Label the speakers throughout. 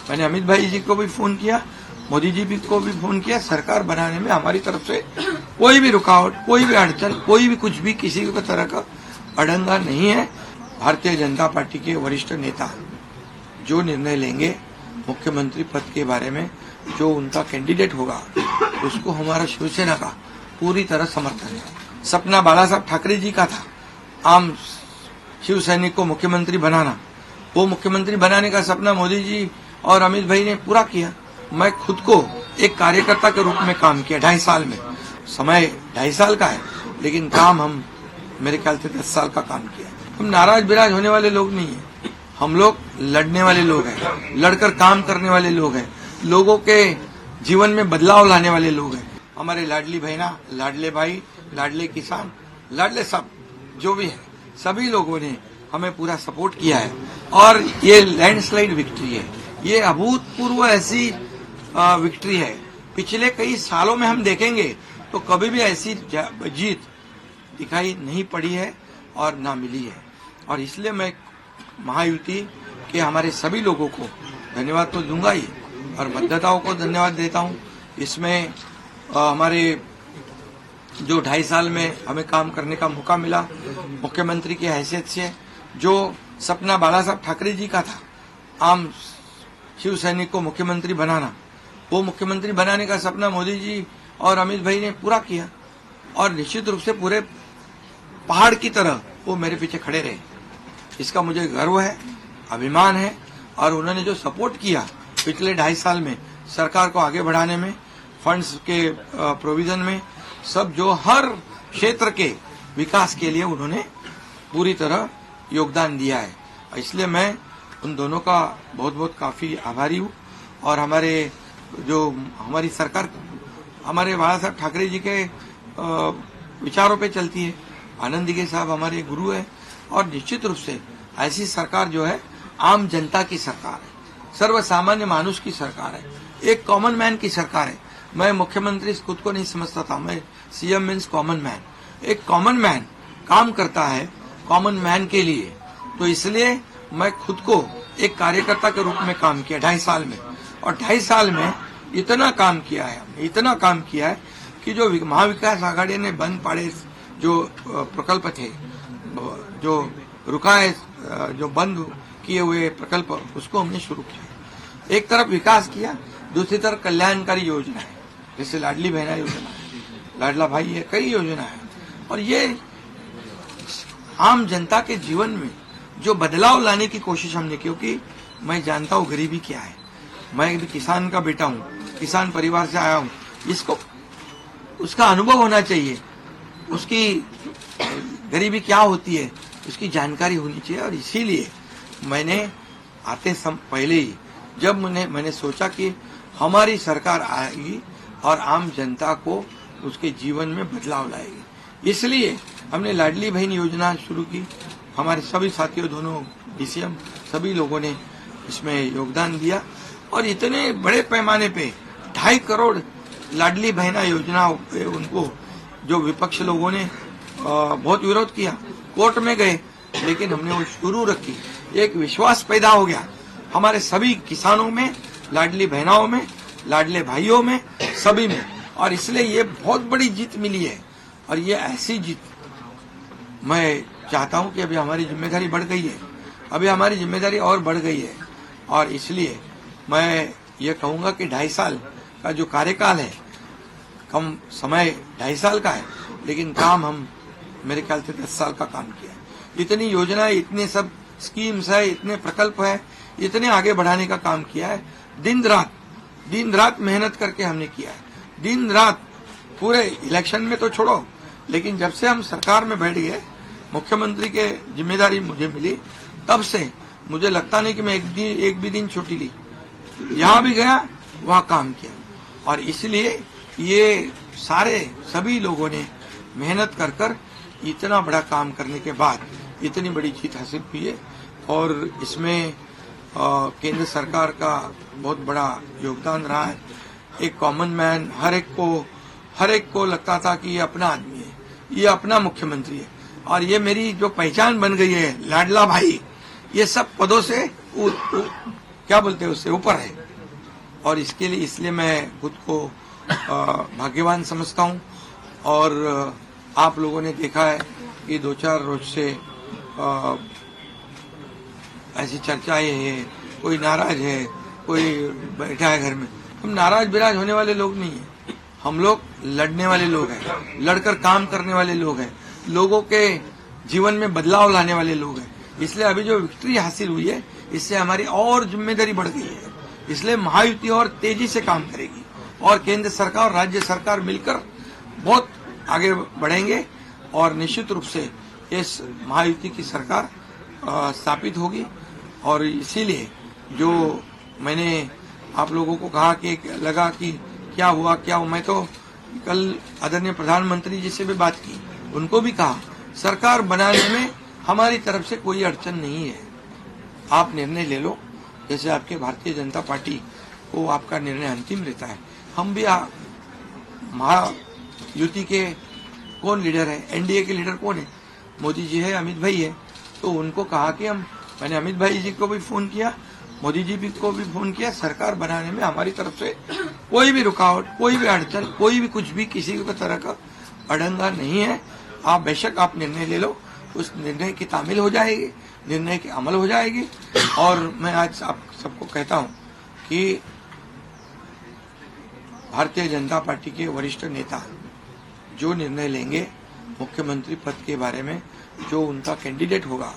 Speaker 1: मैंने अमित भाई जी को भी फोन किया, मोदी जी को भी फोन किया। सरकार बनाने में हमारी तरफ से कोई भी रुकावट, कोई भी अड़चन, कोई भी कुछ भी किसी भी तरह का अड़ंगा नहीं है। भारतीय जनता पार्टी के वरिष्ठ नेता जो निर्णय लेंगे मुख्यमंत्री पद के बारे में, जो उनका कैंडिडेट होगा, उसको हमारा शिवसेना का पूरी तरह समर्थन है। सपना बाला साहब ठाकरे जी का था, आम शिव सैनिक को मुख्यमंत्री बनाना। वो मुख्यमंत्री बनाने का सपना मोदी जी और अमित भाई ने पूरा किया। मैं खुद को एक कार्यकर्ता के रूप में काम किया 2.5 साल में। समय 2.5 साल का है, लेकिन काम हम मेरे ख्याल से 10 साल का काम किया। हम नाराज बिराज होने वाले लोग नहीं है, हम लोग लड़ने वाले लोग हैं, लड़कर काम करने वाले लोग हैं, लोगों के जीवन में बदलाव लाने वाले लोग हैं। हमारे लाडली बहना, लाडले भाई, लाडले किसान, लाडले सब जो भी है, सभी लोगों ने हमें पूरा सपोर्ट किया है और ये लैंडस्लाइड विक्ट्री है। ये अभूतपूर्व ऐसी विक्ट्री है। पिछले कई सालों में हम देखेंगे तो कभी भी ऐसी जीत दिखाई नहीं पड़ी है और ना मिली है। और इसलिए मैं महायुति के हमारे सभी लोगों को धन्यवाद तो दूंगा ही और मतदाताओं को धन्यवाद देता हूं। इसमें हमारे जो 2.5 साल में हमें काम करने का मौका मिला मुख्यमंत्री की हैसियत से, जो सपना बाला साहब ठाकरे जी का था, आम शिव सैनिक को मुख्यमंत्री बनाना, वो मुख्यमंत्री बनाने का सपना मोदी जी और अमित भाई ने पूरा किया। और निश्चित रूप से पूरे पहाड़ की तरह वो मेरे पीछे खड़े रहे। इसका मुझे गर्व है, अभिमान है। और उन्होंने जो सपोर्ट किया पिछले 2.5 साल में सरकार को आगे बढ़ाने में, फंड्स के प्रोविजन में, सब जो हर क्षेत्र के विकास के लिए उन्होंने पूरी तरह योगदान दिया है। इसलिए मैं उन दोनों का बहुत बहुत काफी आभारी हूँ। और हमारे जो हमारी सरकार हमारे बाला साहब ठाकरे जी के विचारों पे चलती है। आनंद दिघे साहब हमारे गुरु है और निश्चित रूप से ऐसी सरकार जो है आम जनता की सरकार है, सर्वसामान्य मानुष की सरकार है, एक कॉमन मैन की सरकार है। मैं मुख्यमंत्री खुद को नहीं समझता था, मैं सीएम मीन्स कॉमन मैन। एक कॉमन मैन काम करता है कॉमन मैन के लिए, तो इसलिए मैं खुद को एक कार्यकर्ता के रूप में काम किया 2.5 साल में। और 2.5 साल में इतना काम किया है, इतना काम किया है कि जो महाविकास आघाड़ी ने बंद पड़े जो प्रकल्प थे, जो रुका है, जो बंद किए हुए प्रकल्प, उसको हमने शुरू किया। एक तरफ विकास किया, दूसरी तरफ कल्याणकारी योजना है, जैसे लाडली बहना योजना है, लाडला भाई है, कई योजना है। और ये आम जनता के जीवन में जो बदलाव लाने की कोशिश हमने, क्योंकि मैं जानता हूँ गरीबी क्या है। मैं एक किसान का बेटा हूँ, किसान परिवार से आया हूँ। इसको उसका अनुभव होना चाहिए, उसकी गरीबी क्या होती है उसकी जानकारी होनी चाहिए। और इसीलिए मैंने आते पहले ही जब मैंने सोचा कि हमारी सरकार आएगी और आम जनता को उसके जीवन में बदलाव लाएगी, इसलिए हमने लाडली बहन योजना शुरू की। हमारे सभी साथियों, दोनों डीसीएम, सभी लोगों ने इसमें योगदान दिया और इतने बड़े पैमाने पे 2.5 करोड़ लाडली बहना योजना पे उनको जो विपक्ष लोगों ने बहुत विरोध किया, कोर्ट में गए, लेकिन हमने वो शुरू रखी। एक विश्वास पैदा हो गया हमारे सभी किसानों में, लाडली बहनाओं में, लाडले भाइयों में, सभी में। और इसलिए ये बहुत बड़ी जीत मिली है। और ये ऐसी जीत मैं चाहता हूं कि अभी हमारी जिम्मेदारी बढ़ गई है, अभी हमारी जिम्मेदारी और बढ़ गई है। और इसलिए मैं ये कहूंगा कि 2.5 साल का जो कार्यकाल है, कम समय 2.5 साल का है, लेकिन काम हम मेरे ख्याल से 10 साल का काम किया है। इतनी योजनाएं, इतने सब स्कीम्स है, इतने प्रकल्प है, इतने आगे बढ़ाने का काम किया है। दिन रात मेहनत करके हमने किया है, दिन रात। पूरे इलेक्शन में तो छोड़ो, लेकिन जब से हम सरकार में बैठ गए, मुख्यमंत्री के जिम्मेदारी मुझे मिली, तब से मुझे लगता नहीं कि मैं एक भी दिन छुट्टी ली। यहाँ भी गया, वहाँ काम किया। और इसलिए ये सभी लोगों ने मेहनत कर इतना बड़ा काम करने के बाद इतनी बड़ी जीत हासिल की है। और इसमें केंद्र सरकार का बहुत बड़ा योगदान रहा है। एक कॉमन मैन, हर एक को लगता था कि ये अपना आदमी है, ये अपना मुख्यमंत्री है। और ये मेरी जो पहचान बन गई है, लाडला भाई, ये सब पदों से क्या बोलते हैं उससे ऊपर है। और इसलिए मैं खुद को भाग्यवान समझता हूं। और आप लोगों ने देखा है कि 2-4 रोज से ऐसी चर्चाएं हैं, कोई नाराज है, कोई बैठा है घर में। हम नाराज बिराज होने वाले लोग नहीं है, हम लोग लड़ने वाले लोग हैं, लड़कर काम करने वाले लोग हैं, लोगों के जीवन में बदलाव लाने वाले लोग हैं। इसलिए अभी जो विक्ट्री हासिल हुई है, इससे हमारी और जिम्मेदारी बढ़ गई है। इसलिए महायुति और तेजी से काम करेगी और केंद्र सरकार और राज्य सरकार मिलकर बहुत आगे बढ़ेंगे और निश्चित रूप से इस महायुति की सरकार स्थापित होगी। और इसीलिए जो मैंने आप लोगों को कहा कि लगा कि क्या हुआ, मैं तो कल आदरणीय प्रधानमंत्री जी से भी बात की, उनको भी कहा सरकार बनाने में हमारी तरफ से कोई अड़चन नहीं है, आप निर्णय ले लो। जैसे आपके भारतीय जनता पार्टी को आपका निर्णय अंतिम रहता है। हम भी महायुति के कौन लीडर है, एनडीए के लीडर कौन है, मोदी जी है, अमित भाई है। तो उनको कहा कि मैंने अमित भाई जी को भी फोन किया, मोदी जी को भी फोन किया, सरकार बनाने में हमारी तरफ से कोई भी रुकावट, कोई भी अड़चन, कोई भी कुछ भी किसी भी तरह का अड़ंगा नहीं है। आप बेशक आप निर्णय ले लो, उस निर्णय की तामील हो जाएगी, निर्णय की अमल हो जाएगी। और मैं आज आप सबको कहता हूं कि भारतीय जनता पार्टी के वरिष्ठ नेता जो निर्णय लेंगे मुख्यमंत्री पद के बारे में, जो उनका कैंडिडेट होगा,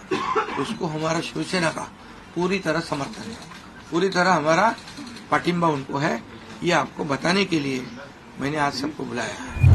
Speaker 1: उसको हमारा शिवसेना का पूरी तरह समर्थन है, पूरी तरह हमारा पाटिंबा उनको है। ये आपको बताने के लिए मैंने आज सबको बुलाया है।